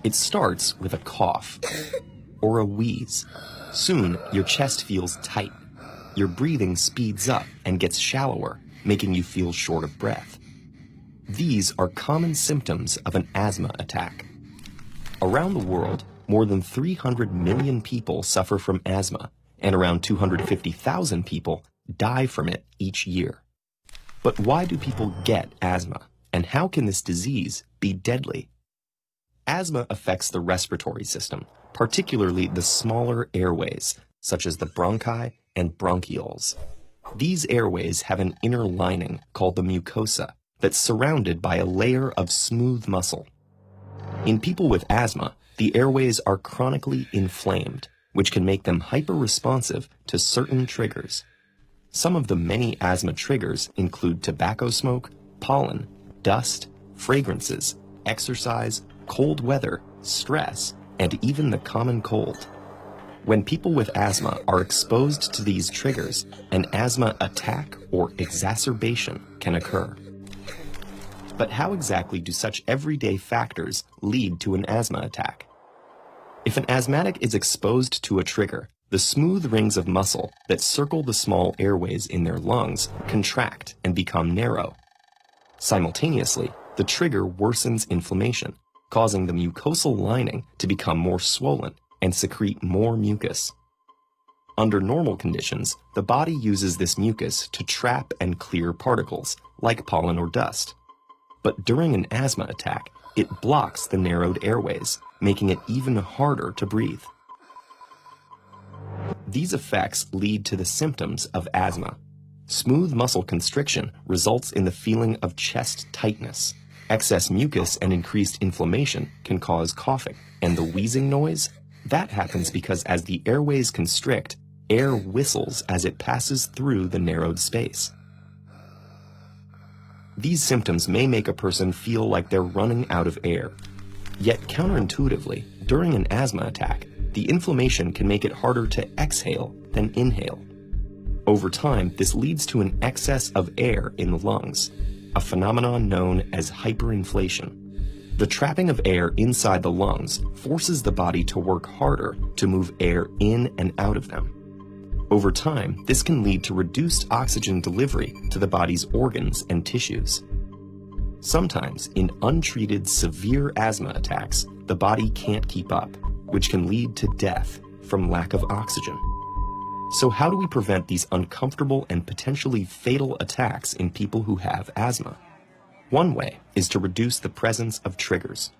It starts with a cough or a wheeze. Soon, your chest feels tight. Your breathing speeds up and gets shallower, making you feel short of breath. These are common symptoms of an asthma attack. Around the world, more than 300 million people suffer from asthma, and around 250,000 people die from it each year. But why do people get asthma, and how can this disease be deadly? Asthma affects the respiratory system, particularly the smaller airways, such as the bronchi and bronchioles. These airways have an inner lining called the mucosa that's surrounded by a layer of smooth muscle. In people with asthma, the airways are chronically inflamed, which can make them hyper-responsive to certain triggers. Some of the many asthma triggers include tobacco smoke, pollen, dust, fragrances, exercise, cold weather, stress, and even the common cold. When people with asthma are exposed to these triggers, an asthma attack or exacerbation can occur. But how exactly do such everyday factors lead to an asthma attack? If an asthmatic is exposed to a trigger, the smooth rings of muscle that circle the small airways in their lungs contract and become narrow. Simultaneously, the trigger worsens inflammation, causing the mucosal lining to become more swollen and secrete more mucus. Under normal conditions, the body uses this mucus to trap and clear particles, like pollen or dust. But during an asthma attack, it blocks the narrowed airways, making it even harder to breathe. These effects lead to the symptoms of asthma. Smooth muscle constriction results in the feeling of chest tightness. Excess mucus and increased inflammation can cause coughing, and the wheezing noise? That happens because as the airways constrict, air whistles as it passes through the narrowed space. These symptoms may make a person feel like they're running out of air. Yet counterintuitively, during an asthma attack, the inflammation can make it harder to exhale than inhale. Over time, this leads to an excess of air in the lungs, a phenomenon known as hyperinflation. The trapping of air inside the lungs forces the body to work harder to move air in and out of them. Over time, this can lead to reduced oxygen delivery to the body's organs and tissues. Sometimes, in untreated severe asthma attacks, the body can't keep up, which can lead to death from lack of oxygen. So how do we prevent these uncomfortable and potentially fatal attacks in people who have asthma? One way is to reduce the presence of triggers.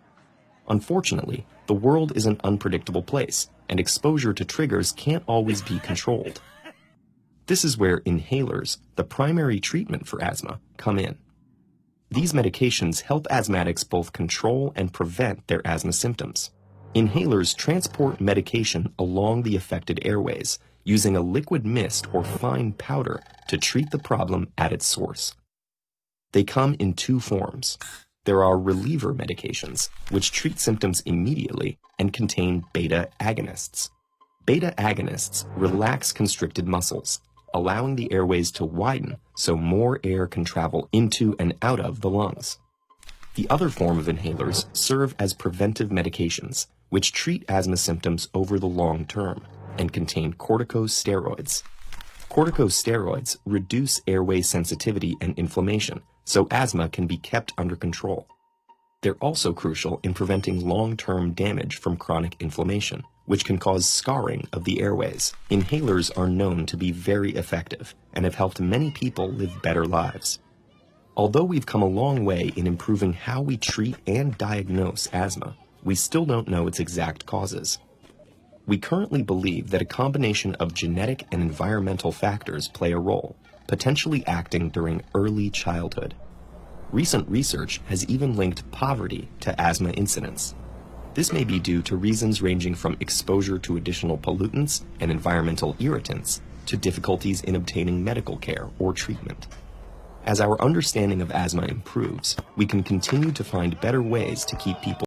Unfortunately, the world is an unpredictable place, and exposure to triggers can't always be controlled. This is where inhalers, the primary treatment for asthma, come in. These medications help asthmatics both control and prevent their asthma symptoms. Inhalers transport medication along the affected airways, using a liquid mist or fine powder to treat the problem at its source. They come in two forms. There are reliever medications, which treat symptoms immediately and contain beta agonists. Beta agonists relax constricted muscles, allowing the airways to widen so more air can travel into and out of the lungs. The other form of inhalers serve as preventive medications, which treat asthma symptoms over the long term and contain corticosteroids. Corticosteroids reduce airway sensitivity and inflammation, so asthma can be kept under control. They're also crucial in preventing long-term damage from chronic inflammation, which can cause scarring of the airways. Inhalers are known to be very effective and have helped many people live better lives. Although we've come a long way in improving how we treat and diagnose asthma, we still don't know its exact causes. We currently believe that a combination of genetic and environmental factors play a role, potentially acting during early childhood. Recent research has even linked poverty to asthma incidence. This may be due to reasons ranging from exposure to additional pollutants and environmental irritants to difficulties in obtaining medical care or treatment. As our understanding of asthma improves, we can continue to find better ways to keep people